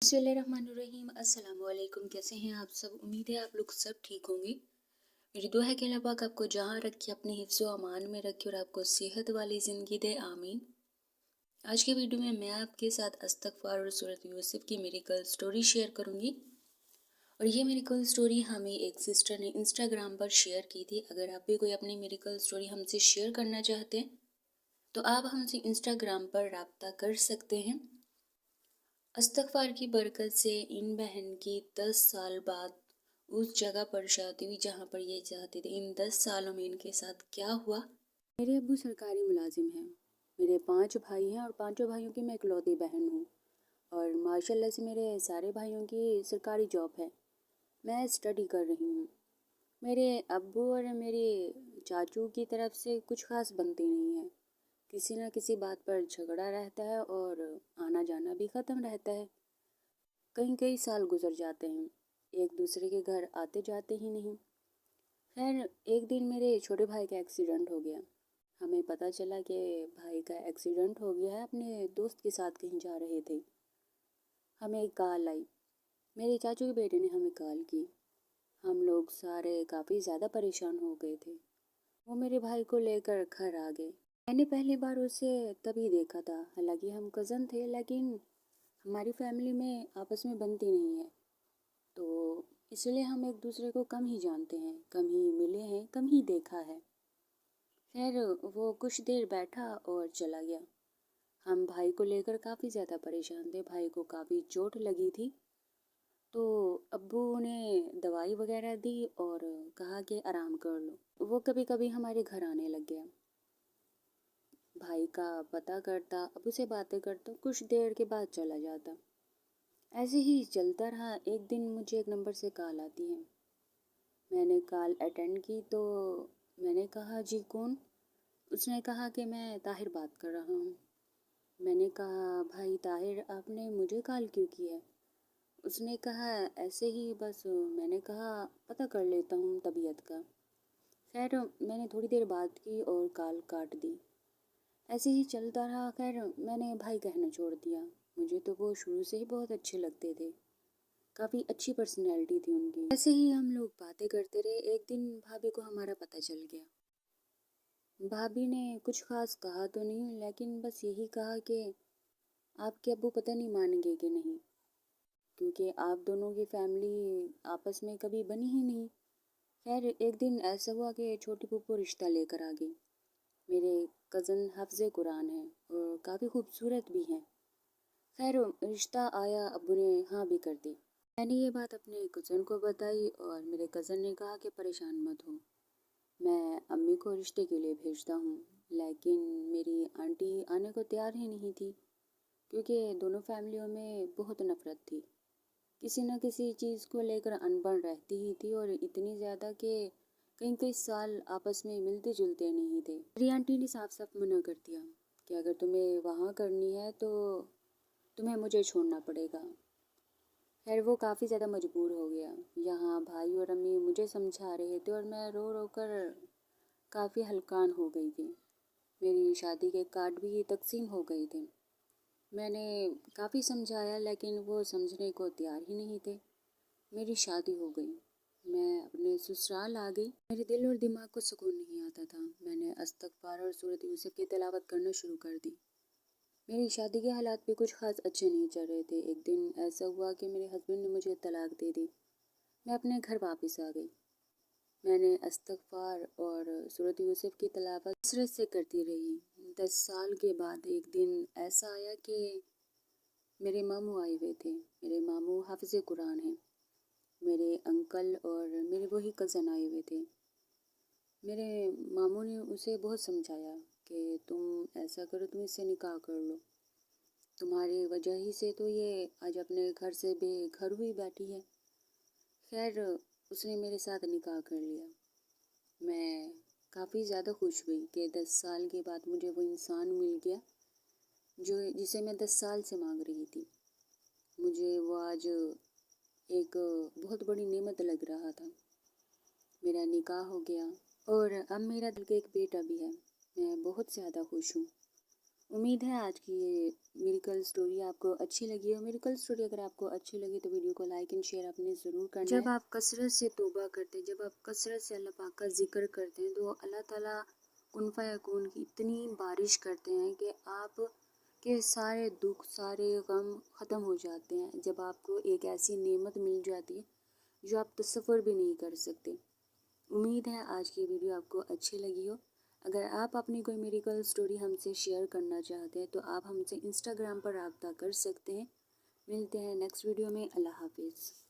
बिस्मिल्लाहिर्रहमानिर्रहीम। अस्सलाम वालेकुम। कैसे हैं आप सब? उम्मीद है आप लोग सब ठीक होंगे। मेरी दुआ है कि अल्लाह पाक आपको जहाँ रखे अपने हिफ्ज़ व अमान में रखे और आपको सेहत वाली ज़िंदगी दे, आमीन। आज के वीडियो में मैं आपके साथ इस्तग़फ़ार और सूरत यूसुफ़ की मेरिकल स्टोरी शेयर करूँगी। और ये मेरिकल स्टोरी हमें एक सिस्टर ने इंस्टाग्राम पर शेयर की थी। अगर आप भी कोई अपनी मेरिकल स्टोरी हमसे शेयर करना चाहते हैं तो आप हमसे इंस्टाग्राम पर राब्ता कर सकते हैं। इस्तग़फ़ार की बरकत से इन बहन की 10 साल बाद उस जगह पर शादी हुई जहाँ पर ये चाहते थे। इन 10 सालों में इनके साथ क्या हुआ? मेरे अब्बू सरकारी मुलाजिम हैं। मेरे 5 भाई हैं और पांचों भाइयों की मैं इकलौती बहन हूँ। और माशाल्लाह से मेरे सारे भाइयों की सरकारी जॉब है। मैं स्टडी कर रही हूँ। मेरे अब्बू और मेरे चाचू की तरफ से कुछ खास बनती नहीं है। किसी न किसी बात पर झगड़ा रहता है और आना जाना भी ख़त्म रहता है। कई कई साल गुजर जाते हैं, एक दूसरे के घर आते जाते ही नहीं। खैर, एक दिन मेरे छोटे भाई का एक्सीडेंट हो गया। हमें पता चला कि भाई का एक्सीडेंट हो गया है। अपने दोस्त के साथ कहीं जा रहे थे। हमें एक कॉल आई। मेरे चाचू के बेटे ने हमें कॉल की। हम लोग सारे काफ़ी ज़्यादा परेशान हो गए थे। वो मेरे भाई को लेकर घर आ गए। मैंने पहली बार उसे तभी देखा था। हालांकि हम कज़न थे, लेकिन हमारी फैमिली में आपस में बनती नहीं है, तो इसलिए हम एक दूसरे को कम ही जानते हैं, कम ही मिले हैं, कम ही देखा है। खैर, वो कुछ देर बैठा और चला गया। हम भाई को लेकर काफ़ी ज़्यादा परेशान थे। भाई को काफ़ी चोट लगी थी, तो अब्बू ने दवाई वगैरह दी और कहा कि आराम कर लो। वो कभी कभी हमारे घर आने लग गया। भाई का पता करता, अब्बू से बातें करता, कुछ देर के बाद चला जाता। ऐसे ही चलता रहा। एक दिन मुझे एक नंबर से कॉल आती है। मैंने कॉल अटेंड की तो मैंने कहा, जी कौन? उसने कहा कि मैं ताहिर बात कर रहा हूँ। मैंने कहा, भाई ताहिर, आपने मुझे कॉल क्यों की है? उसने कहा, ऐसे ही बस। मैंने कहा, पता कर लेता हूँ तबीयत का। खैर, मैंने थोड़ी देर बात की और कॉल काट दी। ऐसे ही चलता रहा। खैर, मैंने भाई कहना छोड़ दिया। मुझे तो वो शुरू से ही बहुत अच्छे लगते थे। काफ़ी अच्छी पर्सनैलिटी थी उनकी। ऐसे ही हम लोग बातें करते रहे। एक दिन भाभी को हमारा पता चल गया। भाभी ने कुछ खास कहा तो नहीं, लेकिन बस यही कहा कि आपके अब्बू पता नहीं मानेंगे कि नहीं, क्योंकि आप दोनों की फैमिली आपस में कभी बनी ही नहीं। खैर, एक दिन ऐसा हुआ कि छोटी फूफू रिश्ता लेकर आ गई। मेरे कज़न हाफ़िज़ कुरान हैं और काफ़ी खूबसूरत भी हैं। खैर, रिश्ता आया, अब्बू ने हाँ भी कर दी। मैंने ये बात अपने कज़न को बताई और मेरे कज़न ने कहा कि परेशान मत हो, मैं अम्मी को रिश्ते के लिए भेजता हूँ। लेकिन मेरी आंटी आने को तैयार ही नहीं थी, क्योंकि दोनों फैमिलियों में बहुत नफ़रत थी। किसी न किसी चीज़ को लेकर अनबन रहती ही थी, और इतनी ज़्यादा कि कई कई साल आपस में मिलते जुलते नहीं थे। मेरी आंटी ने साफ साफ मना कर दिया कि अगर तुम्हें वहाँ करनी है तो तुम्हें मुझे छोड़ना पड़ेगा। खैर, वो काफ़ी ज़्यादा मजबूर हो गया। यहाँ भाई और अम्मी मुझे समझा रहे थे और मैं रो रो कर काफ़ी हलकान हो गई थी। मेरी शादी के कार्ड भी तकसीम हो गए थे। मैंने काफ़ी समझाया, लेकिन वो समझने को तैयार ही नहीं थे। मेरी शादी हो गई। मैं अपने ससुराल आ गई। मेरे दिल और दिमाग को सुकून नहीं आता था। मैंने इस्तग़फ़ार और सूरत यूसुफ़ की तिलावत करना शुरू कर दी। मेरी शादी के हालात भी कुछ खास अच्छे नहीं चल रहे थे। एक दिन ऐसा हुआ कि मेरे हस्बैंड ने मुझे तलाक दे दी। मैं अपने घर वापस आ गई। मैंने इस्तग़फ़ार और सूरत यूसुफ़ की तिलावत कसरत से करती रही। 10 साल के बाद एक दिन ऐसा आया कि मेरे मामू आए हुए थे। मेरे मामू हाफ़िज़ कुरान हैं। मेरे अंकल और मेरे वही कज़न आए हुए थे। मेरे मामू ने उसे बहुत समझाया कि तुम ऐसा करो, तुम इससे निकाह कर लो। तुम्हारी वजह ही से तो ये आज अपने घर से बेघर हुई बैठी है। खैर, उसने मेरे साथ निकाह कर लिया। मैं काफ़ी ज़्यादा खुश हुई कि 10 साल के बाद मुझे वो इंसान मिल गया जिसे मैं 10 साल से मांग रही थी। मुझे वो आज एक बहुत बड़ी नेमत लग रहा था। मेरा निकाह हो गया और अब मेरा दिल का एक बेटा भी है। मैं बहुत ज़्यादा खुश हूँ। امید ہے آج کی یہ میریکل سٹوری آپ کو اچھی لگی ہو۔ میریکل سٹوری اگر آپ کو اچھی لگی تو ویڈیو کو لائک اینڈ شیئر آپ نے ضرور کرنا ہے۔ جب آپ کثرت سے توبہ کرتے ہیں، جب آپ کثرت سے اللہ پاک کا ذکر کرتے ہیں تو اللہ تعالیٰ کن فیکون کی اتنی بارش کرتے ہیں کہ آپ کے سارے دکھ، سارے غم ختم ہو جاتے ہیں۔ جب آپ کو ایک ایسی نعمت مل جاتی ہے جو آپ تصور بھی نہیں کر سکتے۔ امید ہے آج کی ویڈیو آپ کو اچھی لگی ہو۔ اگر آپ اپنی کوئی میریکل سٹوری ہم سے شیئر کرنا چاہتے ہیں تو آپ ہم سے انسٹاگرام پر رابطہ کر سکتے ہیں۔ ملتے ہیں نیکسٹ ویڈیو میں۔ اللہ حافظ۔